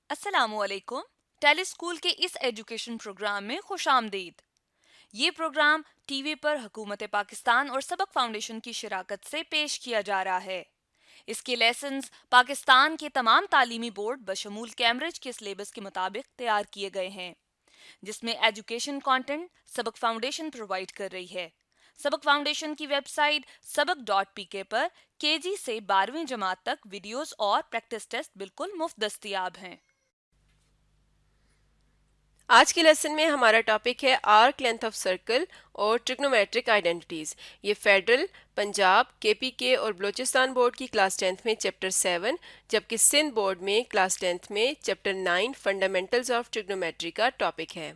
अस्सलामुअलैकुम। Tele school के इस एजुकेशन प्रोग्राम में खुशामदीद। ये प्रोग्राम टीवी पर हुकूमत पाकिस्तान और सबक फाउंडेशन की शराकत से पेश किया जा रहा है। इसके लेसन्स पाकिस्तान के तमाम तालीमी बोर्ड बशमूल कैम्ब्रिज के सिलेबस के मुताबिक तैयार किए गए हैं, जिसमें एजुकेशन कंटेंट सबक फाउंडेशन प्रोवाइड कर रही है। सबक फाउंडेशन की वेबसाइट सबक.pk पर केजी से 12वीं जमात तक वीडियोस और प्रैक्टिस टेस्ट बिल्कुल मुफ्त दस्तयाब हैं। आज के लेसन में हमारा टॉपिक है आर्क लेंथ ऑफ सर्कल और ट्रिग्नोमेट्रिक आइडेंटिटीज। ये फेडरल, पंजाब, केपीके और बलूचिस्तान बोर्ड की क्लास 10th में चैप्टर 7, जबकि सिंध बोर्ड में क्लास 10th में चैप्टर 9 फंडामेंटल्स ऑफ ट्रिग्नोमेट्री का टॉपिक है।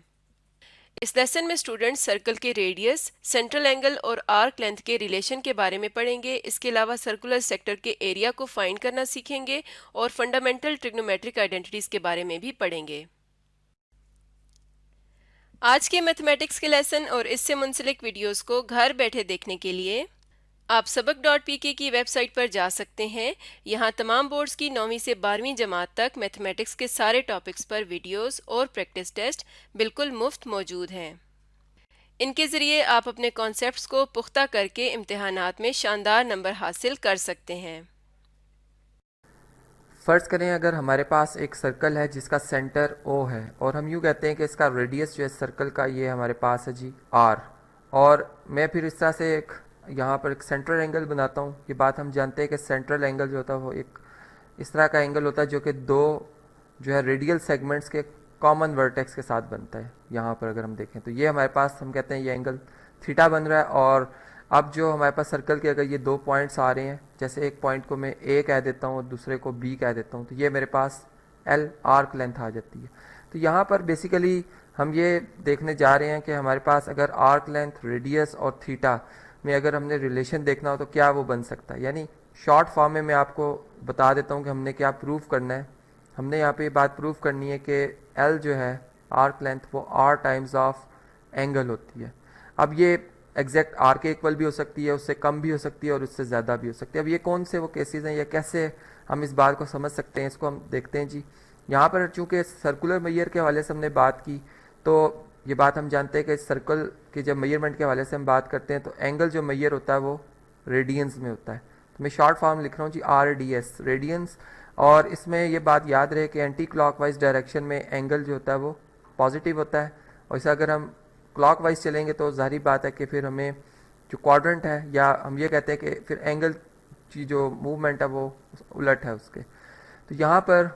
इस लेसन में स्टूडेंट्स सर्कल के रेडियस, सेंट्रल एंगल और आर्क लेंथ के रिलेशन के बारे में पढ़ेंगे। इसके अलावा सर्कुलर सेक्टर के एरिया को फाइंड करना सीखेंगे और फंडामेंटल ट्रिग्नोमेट्रिक आइडेंटिटीज के बारे में भी पढ़ेंगे। आज के मैथमेटिक्स के लेसन और इससे मुंसलिक वीडियोस को घर बैठे देखने के लिए आप सबक.pk की वेबसाइट पर जा सकते हैं। यहाँ तमाम बोर्ड्स की 9वीं से 12वीं जमात तक मैथमेटिक्स के सारे टॉपिक्स पर वीडियोस और प्रैक्टिस टेस्ट बिल्कुल मुफ्त मौजूद हैं। इनके ज़रिए आप अपने कॉन्सेप्ट्स को पुख्ता करके इम्तिहानात में शानदार नंबर हासिल कर सकते हैं। फ़र्ज़ करें अगर हमारे पास एक सर्कल है जिसका सेंटर O है और हम यूँ कहते हैं कि इसका रेडियस जो है सर्कल का ये हमारे पास है जी R, और मैं फिर इस तरह से एक यहाँ पर एक सेंट्रल एंगल बनाता हूँ। ये बात हम जानते हैं कि सेंट्रल एंगल जो होता है वो एक इस तरह का एंगल होता है जो कि दो जो है रेडियल सेगमेंट्स के कॉमन वर्टेक्स के साथ बनता है। यहाँ पर अगर हम देखें तो ये हमारे पास हम कहते हैं ये एंगल थीटा बन रहा है। और अब जो हमारे पास सर्कल के अगर ये दो पॉइंट्स आ रहे हैं, जैसे एक पॉइंट को मैं ए कह देता हूँ और दूसरे को बी कह देता हूँ, तो ये मेरे पास एल आर्क लेंथ आ जाती है। तो यहाँ पर बेसिकली हम ये देखने जा रहे हैं कि हमारे पास अगर आर्क लेंथ, रेडियस और थीटा में अगर हमने रिलेशन देखना हो तो क्या वो बन सकता है। यानी शॉर्ट फॉर्म में मैं आपको बता देता हूँ कि हमने क्या प्रूव करना है। हमने यहाँ पे ये बात प्रूव करनी है कि एल जो है आर्क लेंथ वो आर टाइम्स ऑफ एंगल होती है। अब ये एग्जैक्ट आर के इक्वल भी हो सकती है, उससे कम भी हो सकती है और उससे ज़्यादा भी हो सकती है। अब ये कौन से वो केसेस हैं या कैसे हम इस बात को समझ सकते हैं, इसको हम देखते हैं जी। यहाँ पर चूँकि सर्कुलर मैयर के हवाले से हमने बात की, तो ये बात हम जानते हैं कि सर्कल के जब मैयरमेंट के हवाले से हम बात करते हैं तो एंगल जो मैयर होता है वो रेडियंस में होता है। तो मैं शॉर्ट फॉर्म लिख रहा हूँ जी RDS, रेडियंस। और इसमें ये बात याद रहे कि एंटी क्लॉकवाइज डायरेक्शन में एंगल जो होता है वो पॉजिटिव होता है, और इसे अगर हम क्लॉकवाइज चलेंगे तो जाहिर बात है कि फिर हमें जो क्वाड्रेंट है, या हम ये कहते हैं कि फिर एंगल की जो मूवमेंट है वो उलट है उसके। तो यहाँ पर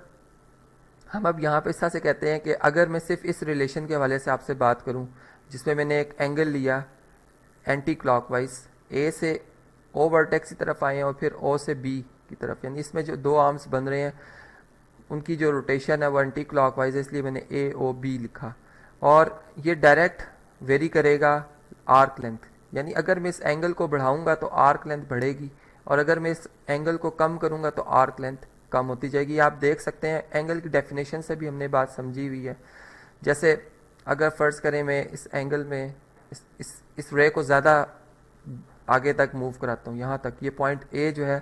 हम अब यहाँ पे इस तरह से कहते हैं कि अगर मैं सिर्फ इस रिलेशन के हवाले से आपसे बात करूँ, जिसमें मैंने एक एंगल लिया एंटी क्लॉकवाइज, ए से ओ वर्टेक्स की तरफ आए हैं और फिर ओ से बी की तरफ, यानी इसमें जो दो आर्म्स बन रहे हैं उनकी जो रोटेशन है वो एंटी क्लॉकवाइज है, इसलिए मैंने AOB लिखा। और ये डायरेक्ट वेरी करेगा आर्क लेंथ, यानी अगर मैं इस एंगल को बढ़ाऊंगा तो आर्क लेंथ बढ़ेगी और अगर मैं इस एंगल को कम करूंगा तो आर्क लेंथ कम होती जाएगी। आप देख सकते हैं एंगल की डेफिनेशन से भी हमने बात समझी हुई है। जैसे अगर फ़र्ज़ करें मैं इस एंगल में इस रे को ज़्यादा आगे तक मूव कराता हूँ, यहाँ तक, ये पॉइंट A जो है,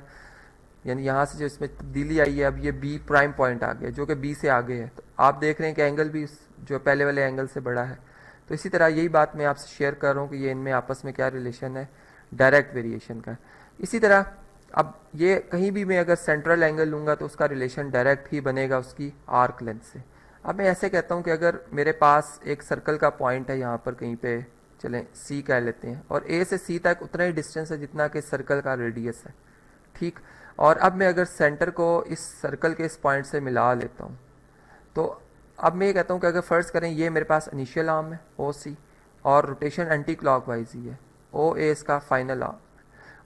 यानी यहाँ से जो इसमें तब्दीली आई है, अब ये B प्राइम पॉइंट आ गया जो कि B से आगे है, तो आप देख रहे हैं कि एंगल भी जो पहले वाले एंगल से बड़ा है। तो इसी तरह यही बात मैं आपसे शेयर कर रहा हूँ कि ये इनमें आपस में क्या रिलेशन है, डायरेक्ट वेरिएशन का। इसी तरह अब ये कहीं भी मैं अगर सेंट्रल एंगल लूँगा तो उसका रिलेशन डायरेक्ट ही बनेगा उसकी आर्क लेंथ से। अब मैं ऐसे कहता हूँ कि अगर मेरे पास एक सर्कल का पॉइंट है यहाँ पर कहीं पे, चलें C कह लेते हैं, और A से C तक उतना ही डिस्टेंस है जितना कि सर्कल का रेडियस है, ठीक। और अब मैं अगर सेंटर को इस सर्कल के इस पॉइंट से मिला लेता हूँ, तो अब मैं ये कहता हूँ कि अगर फ़र्ज़ करें ये मेरे पास इनिशियल आर्म है OC और रोटेशन एंटी क्लॉकवाइज ही है, OA इसका फाइनल आर्म,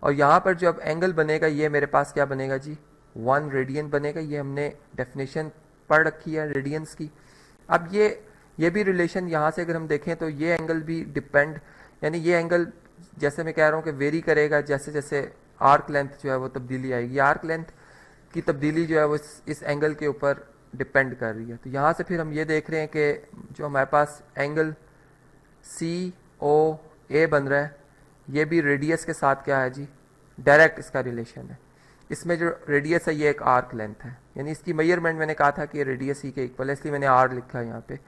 और यहाँ पर जो अब एंगल बनेगा ये मेरे पास क्या बनेगा जी, 1 रेडियन बनेगा। ये हमने डेफिनेशन पढ़ रखी है रेडियंस की। अब ये भी रिलेशन यहाँ से अगर हम देखें तो ये एंगल भी डिपेंड, यानी ये एंगल जैसे मैं कह रहा हूँ कि वेरी करेगा जैसे जैसे आर्क लेंथ जो है वो तब्दीली आएगी। आर्क लेंथ की तब्दीली जो है वो इस एंगल के ऊपर डिपेंड कर रही है। तो यहाँ से फिर हम ये देख रहे हैं कि जो हमारे पास एंगल COA बन रहा है, ये भी रेडियस के साथ क्या है जी, डायरेक्ट इसका रिलेशन है। इसमें जो रेडियस है ये एक आर्क लेंथ है, यानी इसकी मेजरमेंट मैंने कहा था कि रेडियस ही के इक्वल है, इसलिए मैंने आर लिखा है यहाँ पे।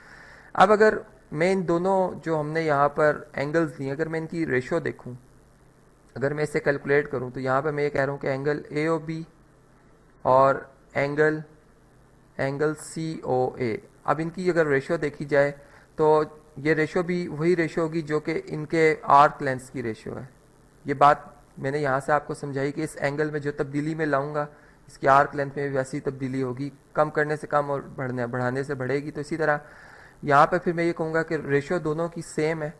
अब अगर मैं इन दोनों जो हमने यहाँ पर एंगल्स दिए, अगर मैं इनकी रेशो देखूँ, अगर मैं इसे कैलकुलेट करूँ, तो यहाँ पर मैं ये कह रहा हूँ कि एंगल ए ओ बी और एंगल सी ओ ए, अब इनकी अगर रेशो देखी जाए तो ये रेशो भी वही रेशो होगी जो कि इनके आर्क लेंथ्स की रेशो है। ये बात मैंने यहाँ से आपको समझाई कि इस एंगल में जो तब्दीली मैं लाऊंगा इसकी आर्क लेंथ में भी वैसी तब्दीली होगी, कम करने से कम और बढ़ाने से बढ़ेगी। तो इसी तरह यहाँ पर फिर मैं ये कहूँगा कि रेशो दोनों की सेम है।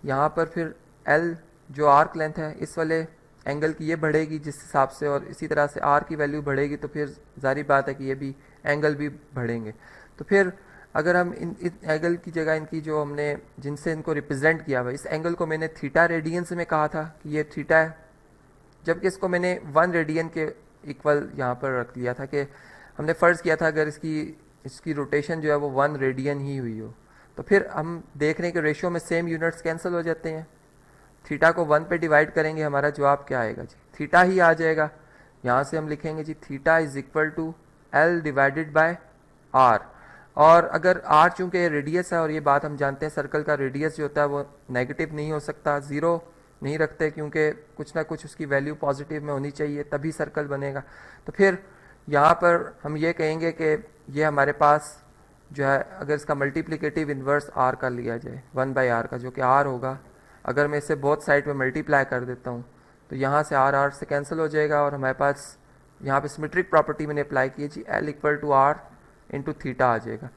यहाँ पर फिर एल जो आर्क लेंथ है इस वाले एंगल की ये बढ़ेगी जिस हिसाब से, और इसी तरह से आर की वैल्यू बढ़ेगी तो फिर जारी बात है कि ये भी एंगल भी बढ़ेंगे। तो फिर अगर हम इन एंगल की जगह इनकी जो हमने जिनसे इनको रिप्रेजेंट किया हुआ, इस एंगल को मैंने थीटा रेडियंस में कहा था कि ये थीटा है, जबकि इसको मैंने 1 रेडियन के इक्वल यहाँ पर रख लिया था कि हमने फ़र्ज़ किया था अगर इसकी रोटेशन जो है वो 1 रेडियन ही हुई हो। तो फिर हम देख रहे हैं कि रेशियो में सेम यूनिट्स कैंसिल हो जाते हैं। थीटा को 1 पे डिवाइड करेंगे, हमारा जवाब क्या आएगा जी, थीटा ही आ जाएगा। यहाँ से हम लिखेंगे जी theta is equal to L divided by R. और अगर आर चूंकि रेडियस है और ये बात हम जानते हैं सर्कल का रेडियस जो होता है वो नेगेटिव नहीं हो सकता, ज़ीरो नहीं रखते, क्योंकि कुछ ना कुछ उसकी वैल्यू पॉजिटिव में होनी चाहिए तभी सर्कल बनेगा। तो फिर यहाँ पर हम ये कहेंगे कि ये हमारे पास जो है अगर इसका मल्टीप्लिकेटिव इन्वर्स आर का लिया जाए 1/r का, जो कि आर होगा, अगर मैं इसे बोथ साइड में मल्टीप्लाई कर देता हूँ तो यहाँ से आर से कैंसिल हो जाएगा और हमारे पास यहाँ पे सिमेट्रिक प्रॉपर्टी मैंने अप्लाई की है जी, L equal to R into theta आ जाएगा।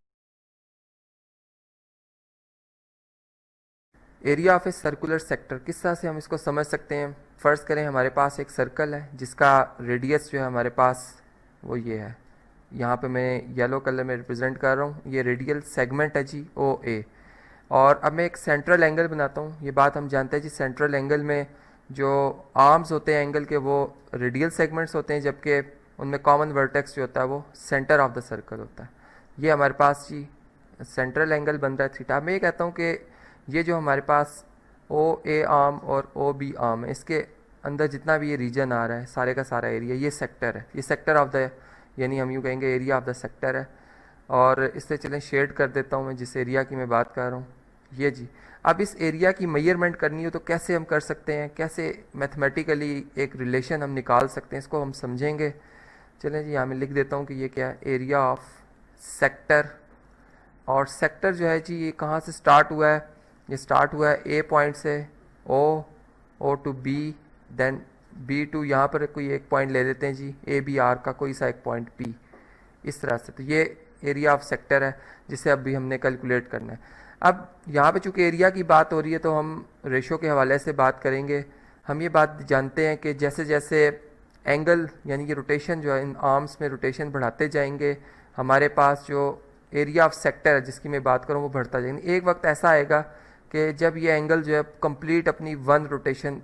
Area of a circular sector, किस तरह से हम इसको समझ सकते हैं। फ़र्ज़ करें हमारे पास एक सर्कल है जिसका रेडियस जो है हमारे पास वो ये है, यहाँ पे मैं येलो कलर में रिप्रेजेंट कर रहा हूँ, ये रेडियल सेगमेंट है जी ओ ए। और अब मैं एक सेंट्रल एंगल बनाता हूँ। ये बात हम जानते हैं जी, सेंट्रल एंगल में जो आर्म्स होते हैं एंगल के वो रेडियल सेगमेंट्स होते हैं, जबकि उनमें कॉमन वर्टेक्स जो होता है वो सेंटर ऑफ द सर्कल होता है। ये हमारे पास जी सेंट्रल एंगल बन रहा है थीटा। मैं ये कहता हूँ कि ये जो हमारे पास ओ ए आर्म और ओ बी आर्म है, इसके अंदर जितना भी ये रीजन आ रहा है सारे का सारा एरिया ये सेक्टर है, ये सेक्टर ऑफ द, यानी हम यूँ कहेंगे एरिया ऑफ द सेक्टर है। और इससे चलें शेड कर देता हूँ मैं जिस एरिया की मैं बात कर रहा हूँ, ये जी। अब इस एरिया की मेजरमेंट करनी हो तो कैसे हम कर सकते हैं, कैसे मैथमेटिकली एक रिलेशन हम निकाल सकते हैं, इसको हम समझेंगे। चलें जी, यहाँ मैं लिख देता हूँ कि ये क्या है, एरिया ऑफ सेक्टर। और सेक्टर जो है जी ये कहाँ से स्टार्ट हुआ है, ये स्टार्ट हुआ है ए पॉइंट से, O to B, then B to यहाँ पर कोई एक पॉइंट ले लेते हैं जी, ए बी आर का कोई सा एक पॉइंट पी, इस तरह से। तो ये एरिया ऑफ सेक्टर है जिसे अब भी हमने कैलकुलेट करना है। अब यहाँ पे चूँकि एरिया की बात हो रही है तो हम रेशो के हवाले से बात करेंगे। हम ये बात जानते हैं कि जैसे जैसे एंगल यानी कि रोटेशन जो है इन आर्म्स में रोटेशन बढ़ाते जाएंगे, हमारे पास जो एरिया ऑफ सेक्टर है जिसकी मैं बात करूँ वो बढ़ता जाएगा। एक वक्त ऐसा आएगा कि जब ये एंगल जो है कंप्लीट अपनी 1 रोटेशन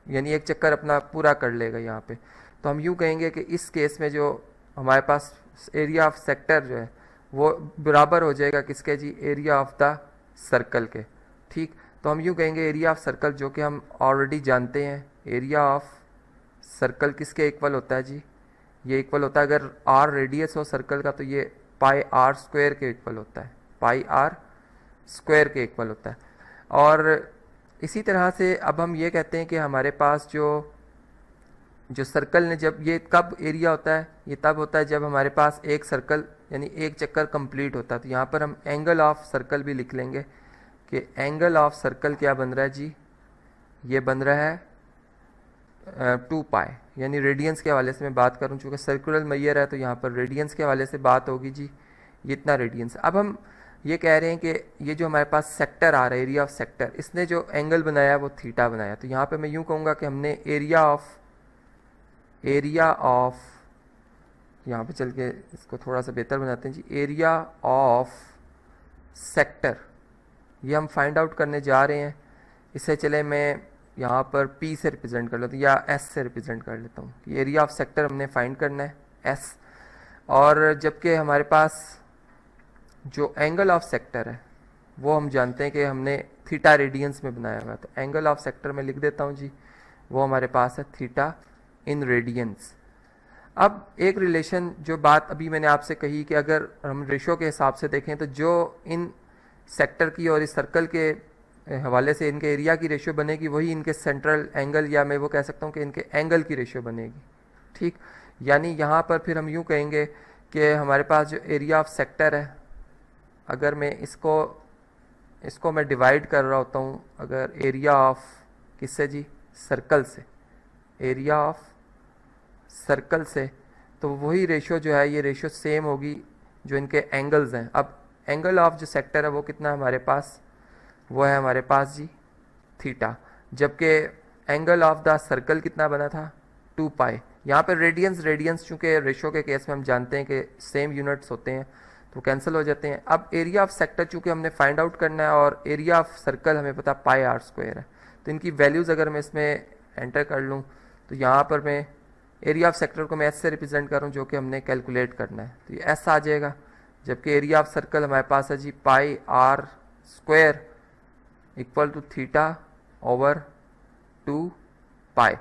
यानी एक चक्कर अपना पूरा कर लेगा यहाँ पे, तो हम यूँ कहेंगे कि इस केस में जो हमारे पास एरिया ऑफ सेक्टर जो है वो बराबर हो जाएगा किसके जी, एरिया ऑफ द सर्कल के। ठीक, तो हम यूँ कहेंगे एरिया ऑफ सर्कल, जो कि हम ऑलरेडी जानते हैं एरिया ऑफ सर्कल किसके इक्वल होता है जी, ये इक्वल होता है अगर आर रेडियस हो सर्कल का तो ये पाई आर स्क्वायर के इक्वल होता है, पाई आर स्क्वायर के इक्वल होता है। और इसी तरह से अब हम ये कहते हैं कि हमारे पास जो सर्कल ने जब ये कब एरिया होता है, ये तब होता है जब हमारे पास एक सर्कल यानी एक चक्कर कंप्लीट होता है। तो यहाँ पर हम एंगल ऑफ सर्कल भी लिख लेंगे कि एंगल ऑफ सर्कल क्या बन रहा है जी, ये बन रहा है 2 पाई, यानी रेडियंस के हवाले से मैं बात करूँ, चूँकि सर्कुलर मैयर है तो यहाँ पर रेडियंस के हवाले से बात होगी जी, ये इतना रेडियंस। अब हम ये कह रहे हैं कि ये जो हमारे पास सेक्टर आ रहा है एरिया ऑफ सेक्टर, इसने जो एंगल बनाया वो थीटा बनाया। तो यहाँ पे मैं यूँ कहूँगा कि हमने एरिया ऑफ यहाँ पे चल के इसको थोड़ा सा बेहतर बनाते हैं जी, एरिया ऑफ सेक्टर ये हम फाइंड आउट करने जा रहे हैं। इससे चले मैं यहाँ पर P से रिप्रेजेंट कर लेता हूँ या S से रिप्रेजेंट कर लेता हूँ कि एरिया ऑफ सेक्टर हमने फाइंड करना है S। और जबकि हमारे पास जो एंगल ऑफ सेक्टर है वो हम जानते हैं कि हमने थीटा रेडियंस में बनाया हुआ है। तो एंगल ऑफ सेक्टर में लिख देता हूँ जी, वो हमारे पास है थीटा इन रेडियंस। अब एक रिलेशन जो बात अभी मैंने आपसे कही कि अगर हम रेशो के हिसाब से देखें तो जो इन सेक्टर की और इस सर्कल के हवाले से इनके एरिया की रेशियो बनेगी वही इनके सेंट्रल एंगल या मैं वो कह सकता हूँ कि इनके एंगल की रेशियो बनेगी। ठीक, यानी यहाँ पर फिर हम यूँ कहेंगे कि हमारे पास जो एरिया ऑफ सेक्टर है, अगर मैं इसको मैं डिवाइड कर रहा होता हूँ अगर एरिया ऑफ किससे जी, सर्कल से, एरिया ऑफ सर्कल से, तो वही रेशियो जो है ये रेशियो सेम होगी जो इनके एंगल्स हैं। अब एंगल ऑफ जो सेक्टर है वो कितना है हमारे पास, वो है हमारे पास जी थीटा, जबकि एंगल ऑफ द सर्कल कितना बना था 2 पाई। यहाँ पर रेडियंस चूँकि रेशियो के केस में हम जानते हैं कि सेम यूनिट्स होते हैं तो कैंसिल हो जाते हैं। अब एरिया ऑफ सेक्टर चूँकि हमने फाइंड आउट करना है और एरिया ऑफ सर्कल हमें पता पाई आर स्क्वायर है, तो इनकी वैल्यूज़ अगर मैं इसमें एंटर कर लूँ तो यहाँ पर मैं एरिया ऑफ सेक्टर को मैं एस से रिप्रेजेंट कर रहा हूँ जो कि हमने कैलकुलेट करना है, तो ये एस आ जाएगा। जबकि एरिया ऑफ सर्कल हमारे पास है जी pi R square equal to theta over 2 pi.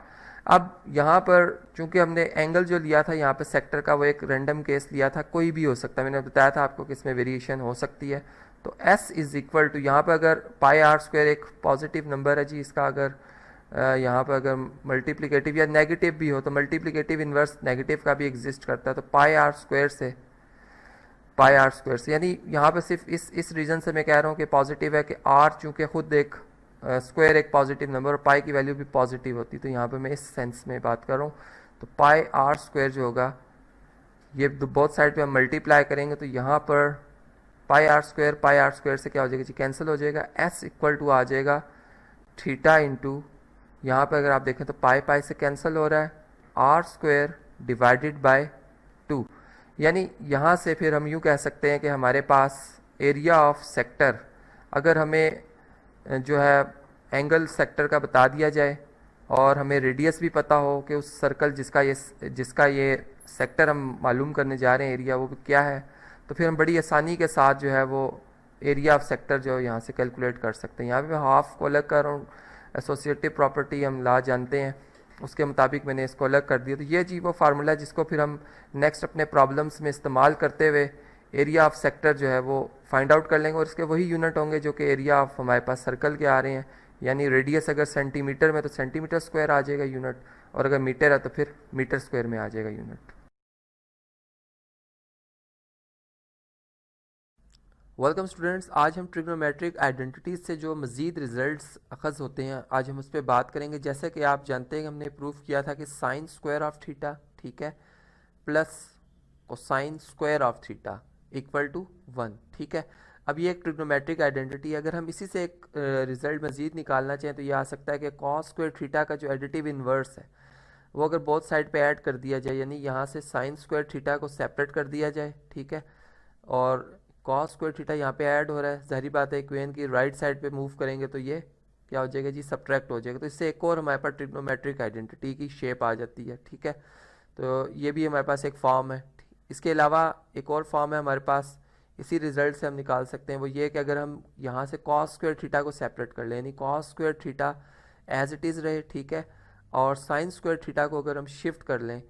अब यहाँ पर चूंकि हमने एंगल जो लिया था यहाँ पे सेक्टर का वो एक रैंडम केस लिया था, कोई भी हो सकता है, मैंने बताया था आपको कि इसमें वेरिएशन हो सकती है। तो s इज इक्वल टू यहाँ पर अगर पाई आर स्क्वायर एक पॉजिटिव नंबर है जी, इसका अगर यहाँ पर अगर मल्टीप्लिकेटिव या नेगेटिव भी हो तो मल्टीप्लिकेटिव इन्वर्स नेगेटिव का भी एग्जिस्ट करता है, तो पाई आर स्क्वायर से यानी यहाँ पर सिर्फ इस रीज़न से मैं कह रहा हूँ कि पॉजिटिव है कि r चूँकि खुद एक स्क्वायर एक पॉजिटिव नंबर और पाई की वैल्यू भी पॉजिटिव होती, तो यहाँ पे मैं इस सेंस में बात कर रहा हूँ। तो पाई आर स्क्वायर जो होगा ये बोथ साइड पे हम मल्टीप्लाई करेंगे तो यहाँ पर पाई आर स्क्वायर से क्या हो जाएगा जी, कैंसिल हो जाएगा। s इक्वल टू आ जाएगा थीटा इंटू, यहाँ पर अगर आप देखें तो पाई से कैंसिल हो रहा है, आर स्क्वायर डिवाइडेड बाय 2, यानी यहाँ से फिर हम यूँ कह सकते हैं कि हमारे पास एरिया ऑफ सेक्टर अगर हमें जो है एंगल सेक्टर का बता दिया जाए और हमें रेडियस भी पता हो कि उस सर्कल जिसका ये सेक्टर हम मालूम करने जा रहे हैं एरिया वो क्या है, तो फिर हम बड़ी आसानी के साथ जो है वो एरिया ऑफ सेक्टर जो यहाँ से कैलकुलेट कर सकते हैं। यहाँ पे मैं हाफ को अलग कर रहा हूँ, एसोसिएटिव प्रॉपर्टी हम ला जानते हैं, उसके मुताबिक मैंने इसको अलग कर दिया। तो ये जी वो फार्मूला जिसको फिर हम नेक्स्ट अपने प्रॉब्लम्स में इस्तेमाल करते हुए एरिया ऑफ सेक्टर जो है वो फाइंड आउट कर लेंगे और इसके वही यूनिट होंगे जो कि एरिया ऑफ हमारे पास सर्कल के आ रहे हैं, यानी रेडियस अगर सेंटीमीटर में तो सेंटीमीटर स्क्वायर आ जाएगा यूनिट, और अगर मीटर है तो फिर मीटर स्क्वायर में आ जाएगा यूनिट। वेलकम स्टूडेंट्स, आज हम ट्रिग्नोमेट्रिक आइडेंटिटीज से जो मज़ीद रिजल्ट्स अखज़ होते हैं आज हम उस पर बात करेंगे। जैसे कि आप जानते हैं हमने प्रूफ किया था कि साइन स्क्वायर ऑफ थीटा, ठीक है, plus cosine square of theta equal to 1, ठीक है। अब ये एक ट्रिग्नोमेट्रिक आइडेंटिटी है, अगर हम इसी से एक रिजल्ट मज़ीद निकालना चाहें तो ये आ सकता है कि कॉस स्क्वायर थीटा का जो एडिटिव इन्वर्स है वो अगर बोथ साइड पे ऐड कर दिया जाए, यानी यहाँ से साइन स्क्वायर थीटा को सेपरेट कर दिया जाए, ठीक है, और कॉस स्क्वायर थीटा यहाँ पे ऐड हो रहा है, ज़ाहिर बात है इक्वेशन की राइट साइड पे मूव करेंगे तो ये क्या हो जाएगा जी, सब्ट्रैक्ट हो जाएगा। तो इससे एक और हमारे पास ट्रिग्नोमेट्रिक आइडेंटिटी की शेप आ जाती है, ठीक है। तो ये भी हमारे पास एक फॉर्म है। इसके अलावा एक और फॉर्म है हमारे पास, इसी रिजल्ट से हम निकाल सकते हैं, वो ये कि अगर हम यहाँ से कॉस स्क्वायर थीटा को सेपरेट कर लें, यानी cos square theta as it is रहे, ठीक है, और साइन स्क्वायर थीटा को अगर हम शिफ्ट कर लें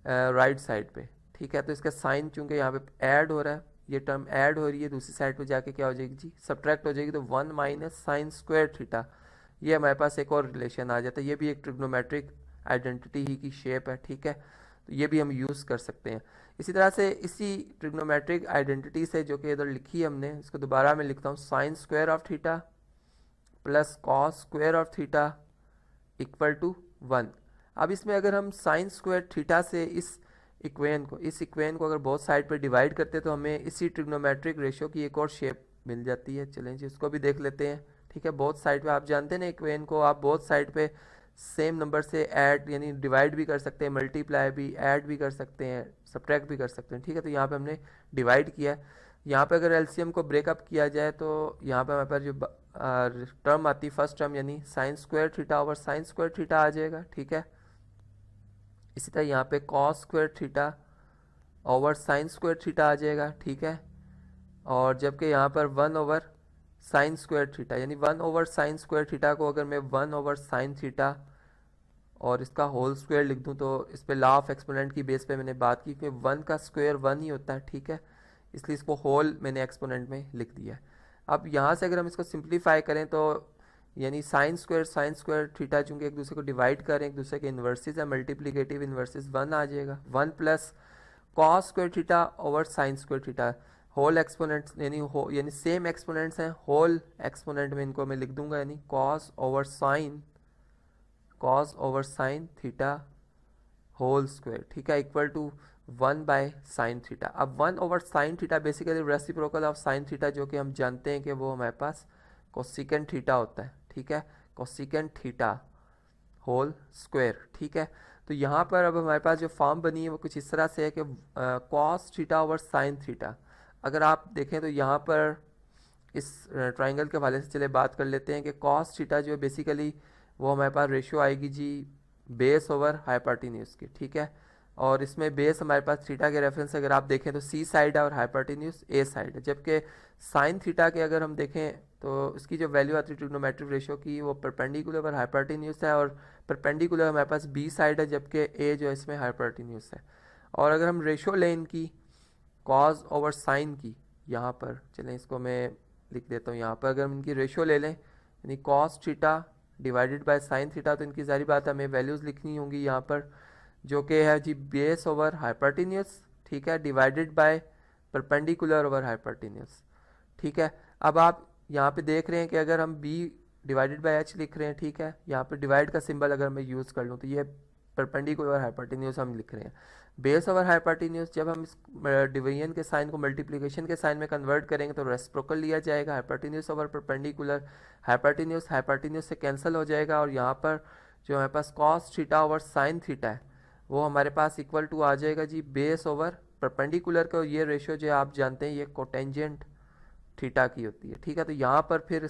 राइट साइड पे, ठीक है, तो इसका साइन चूँकि यहाँ पे ऐड हो रहा है, ये टर्म ऐड हो रही है, दूसरी साइड पे जाके क्या हो जाएगी जी, सब्ट्रैक्ट हो जाएगी, तो 1 माइनस साइन स्क्वायर थीटा, ये हमारे पास एक और रिलेशन आ जाता है। ये भी एक ट्रिग्नोमेट्रिक आइडेंटिटी ही की शेप है, ठीक है, तो ये भी हम यूज़ कर सकते हैं। इसी तरह से इसी ट्रिग्नोमेट्रिक आइडेंटिटी से जो कि इधर लिखी हमने, इसको दोबारा मैं लिखता हूँ, sine square of theta plus cos square of theta equal to 1। अब इसमें अगर हम साइन स्क्वायर थीटा से इस इक्वेशन को अगर बहुत साइड पर डिवाइड करते तो हमें इसी ट्रिग्नोमेट्रिक रेशियो की एक और शेप मिल जाती है। चलें जी उसको भी देख लेते हैं, ठीक है। बहुत साइड पे आप जानते हैं ना, इक्वेशन को आप बहुत साइड पे सेम नंबर से ऐड यानी डिवाइड भी कर सकते हैं, मल्टीप्लाई भी, ऐड भी कर सकते हैं, सब्ट्रैक्ट भी कर सकते हैं, ठीक है। तो यहाँ पे हमने डिवाइड किया है। यहाँ पे अगर एलसीएम को ब्रेकअप किया जाए तो यहाँ पे हमारे पास जो टर्म आती है फर्स्ट टर्म यानी sine square theta over sine square theta आ जाएगा, ठीक है। इसी तरह यहाँ पे cos square theta over sine square theta आ जाएगा, ठीक है। और जबकि यहाँ पर 1 ओवर साइन स्क्वायर थीटा यानी 1 ओवर साइन स्क्वायर थीटा को अगर मैं 1 ओवर साइन थीटा और इसका होल स्क्वायर लिख दूं तो इस पे लॉ ऑफ एक्सपोनेंट की बेस पे मैंने बात की कि 1 का स्क्वायर 1 ही होता है, ठीक है, इसलिए इसको होल मैंने एक्सपोनेंट में लिख दिया है। अब यहाँ से अगर हम इसको सिंप्लीफाई करें तो यानी साइन स्क्वायर थीटा चूंकि एक दूसरे को डिवाइड करें, एक दूसरे के इन्वर्सेस है, मल्टीप्लिकेटिव इन्वर्सेस 1 आ जाएगा, 1 plus cos square theta over sine square theta, whole exponents यानी सेम एक्सपोनेंट्स हैं, होल एक्सपोनेंट में इनको मैं लिख दूंगा, यानी cos over sine theta whole square, ठीक है, equal to 1 by sine theta. अब 1 over sine theta basically reciprocal of sine theta, जो कि हम जानते हैं कि वो हमारे पास कोसिकेंट थीटा होता है, ठीक है, कोसिकेंट थीटा होल स्क्वायर, ठीक है। तो यहाँ पर अब हमारे पास जो फॉर्म बनी है वो कुछ इस तरह से है कि cos theta over sine theta. अगर आप देखें तो यहाँ पर इस ट्राइंगल के हवाले से चले बात कर लेते हैं कि कॉस थीटा जो है बेसिकली वो हमारे पास रेशियो आएगी जी बेस ओवर हाइपोटेन्यूज की, ठीक है, और इसमें बेस हमारे पास थीटा के रेफरेंस अगर आप देखें तो सी साइड है और हाइपोटेन्यूज ए साइड है, जबकि साइन थीटा के अगर हम देखें तो इसकी जो वैल्यू आती है ट्रिग्नोमेट्रिक रेशियो की वो परपेंडिकुलर ओवर हाइपोटेन्यूज है, और परपेंडिकुलर हमारे पास बी साइड है, जबकि ए जो है इसमें हाइपोटेन्यूज है। और अगर हम रेशियो लें इनकी कॉज ओवर साइन की, यहाँ पर चलें इसको मैं लिख देता हूँ, यहाँ पर अगर हम इनकी रेशियो ले लें यानी cos theta divided bye sine theta, तो इनकी सारी बात हमें वैल्यूज़ लिखनी होंगी यहाँ पर, जो कि है जी बेस ओवर हाइपोटेन्यूज, ठीक है, divided by perpendicular over hypotenuse, ठीक है। अब आप यहाँ पे देख रहे हैं कि अगर हम b डिवाइडेड बाय h लिख रहे हैं, ठीक है, यहाँ पे डिवाइड का सिंबल अगर मैं यूज़ कर लूँ तो ये परपेंडिकुलर हाइपोटेन्यूज हम लिख रहे हैं, बेस ओवर हाइपोटेन्यूज जब हम इस डिवीजन के साइन को मल्टीप्लिकेशन के साइन में कन्वर्ट करेंगे तो रेसिप्रोकल लिया जाएगा, हाइपोटेन्यूज ओवर परपेंडिकुलर, हाइपोटेन्यूज से कैंसिल हो जाएगा, और यहाँ पर जो हमारे पास cos theta over sine theta है वो हमारे पास इक्वल टू आ जाएगा जी बेस ओवर परपेंडिकुलर का, ये रेशियो जो आप जानते हैं ये कोटेंजेंट थीटा की होती है, ठीक है। तो यहाँ पर फिर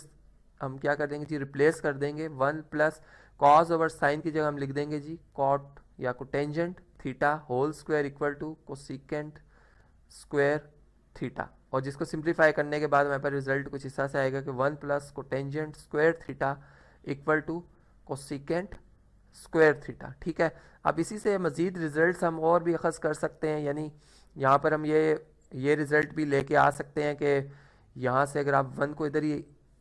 हम क्या कर देंगे जी रिप्लेस कर देंगे 1 प्लस कॉस ओवर साइन की जगह हम लिख देंगे जी कॉट या cotangent theta whole square equal to cosecant square theta, और जिसको सिंप्लीफाई करने के बाद हमारे पास रिजल्ट कुछ इस तरह से आएगा कि 1 plus cotangent square theta equal to cosecant square theta, ठीक है। अब इसी से मज़ीद रिजल्ट्स हम और भी अखज़ कर सकते हैं, यानी यहाँ पर हम ये रिज़ल्ट भी लेके आ सकते हैं कि यहाँ से अगर आप 1 को इधर ही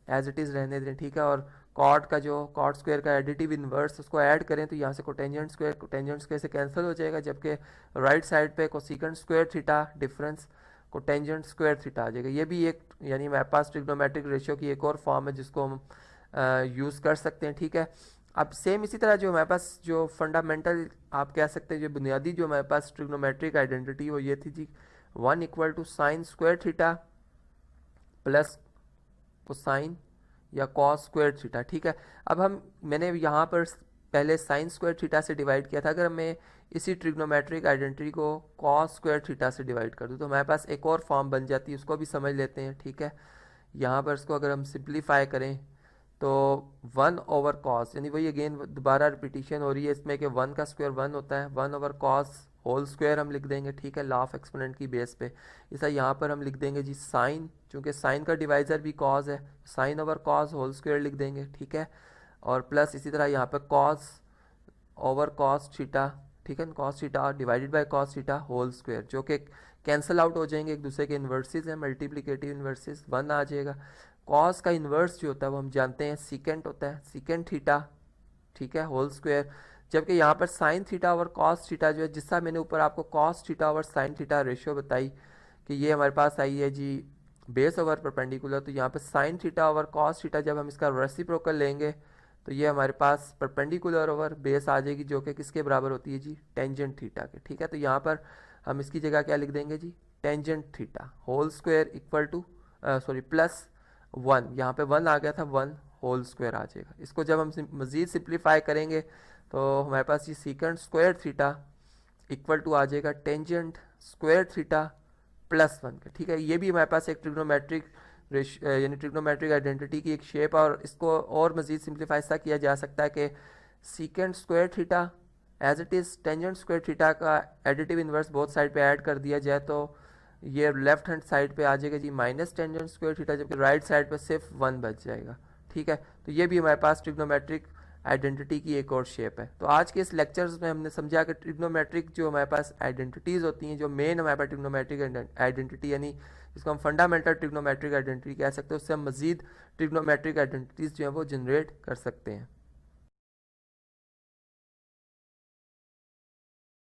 एज इट इज़ रहने दें, ठीक है, और कॉट का जो कॉट स्क्वायर का एडिटिव इन्वर्स उसको ऐड करें तो यहाँ से कोटेंजेंट स्क्वायर से कैंसिल हो जाएगा, जबकि राइट साइड पे cosecant square theta difference cotangent square theta आ जाएगा। ये भी एक यानी हमारे पास ट्रिग्नोमेट्रिक रेशियो की एक और फॉर्म है जिसको हम यूज़ कर सकते हैं, ठीक है। अब सेम इसी तरह जो हमारे पास जो फंडामेंटल आप कह सकते हैं जो बुनियादी जो हमारे पास ट्रिग्नोमेट्रिक आइडेंटिटी वो ये थी जी 1 equal to sine square theta plus cosine या कॉस स्क्वायर थीटा, ठीक है। अब मैंने यहाँ पर पहले साइन स्क्वायर थीटा से डिवाइड किया था, अगर मैं इसी ट्रिग्नोमेट्रिक आइडेंटिटी को कॉस स्क्वायर थीटा से डिवाइड कर दूँ तो हमारे पास एक और फॉर्म बन जाती है, उसको भी समझ लेते हैं, ठीक है। यहाँ पर इसको अगर हम सिंप्लीफाई करें तो 1 ओवर कॉस, यानी वही अगेन दोबारा रिपीटिशन हो रही है इसमें कि 1 का स्क्वायर 1 होता है, 1 ओवर कॉस होल स्क्वायर हम लिख देंगे, ठीक है, लॉ ऑफ एक्सपोनेंट की बेस पे। इसा यहाँ पर हम लिख देंगे जी साइन, चूँकि साइन का डिवाइज़र भी कॉस है, sine over cos whole square लिख देंगे, ठीक है, और प्लस इसी तरह यहाँ पर कॉस ओवर कॉस थीटा, ठीक है, cos theta divided by cos theta whole square, जो कि कैंसिल आउट हो जाएंगे, एक दूसरे के इन्वर्सेस हैं, मल्टीप्लिकेटिव इन्वर्सेस 1 आ जाएगा। कॉस का इन्वर्स जो होता है वो हम जानते हैं सीकेंट होता है, सीकेंट थीटा, ठीक है, होल स्क्वायर, जबकि यहाँ पर sine theta over cos theta जो है, जिसका मैंने ऊपर आपको cos theta over sine theta ratio बताई कि ये हमारे पास आई है जी बेस ओवर परपेंडिकुलर, तो यहाँ पर sine theta over cos theta जब हम इसका रेसिप्रोकल लेंगे तो ये हमारे पास परपेंडिकुलर ओवर बेस आ जाएगी, जो कि किसके बराबर होती है जी टेंजेंट थीटा के, ठीक है। तो यहाँ पर हम इसकी जगह क्या लिख देंगे जी tangent theta whole square equal to plus 1, यहाँ पे 1 आ गया था, 1 होल स्क्वायर आ जाएगा। इसको जब हम मज़ीद सिंप्लीफाई करेंगे तो हमारे पास ये secant square theta equal to आ जाएगा टेंजेंट स्क्वायर थीटा प्लस 1 का, ठीक है। ये भी हमारे पास एक ट्रिग्नोमेट्रिक यानी ट्रिग्नोमेट्रिक आइडेंटिटी की एक शेप, और इसको और मज़ीद सिंप्लीफाई सा किया जा सकता है कि secant square theta as it is tangent square theta का एडिटिव इन्वर्स बोथ साइड पे ऐड कर दिया जाए तो ये लेफ्ट हैंड साइड पे आ जाएगा जी माइनस टेंजेंट स्क्वायर थीटा, जबकि राइट साइड पे सिर्फ 1 बच जाएगा, ठीक है। तो ये भी हमारे पास ट्रिग्नोमेट्रिक आइडेंटिटी की एक और शेप है। तो आज के इस लेक्चर्स में हमने समझा कि ट्रिग्नोमेट्रिक जो हमारे पास आइडेंटिटीज़ होती हैं, जो मेन हमारे पास ट्रिग्नोमेट्रिक आइडेंटिटी यानी जिसको हम फंडामेंटल ट्रिग्नोमेट्रिक आइडेंटिटी कह सकते हैं, उससे हम मजीद ट्रिग्नोमेट्रिक आइडेंटिटीज़ जो हैं वो जनरेट कर सकते हैं।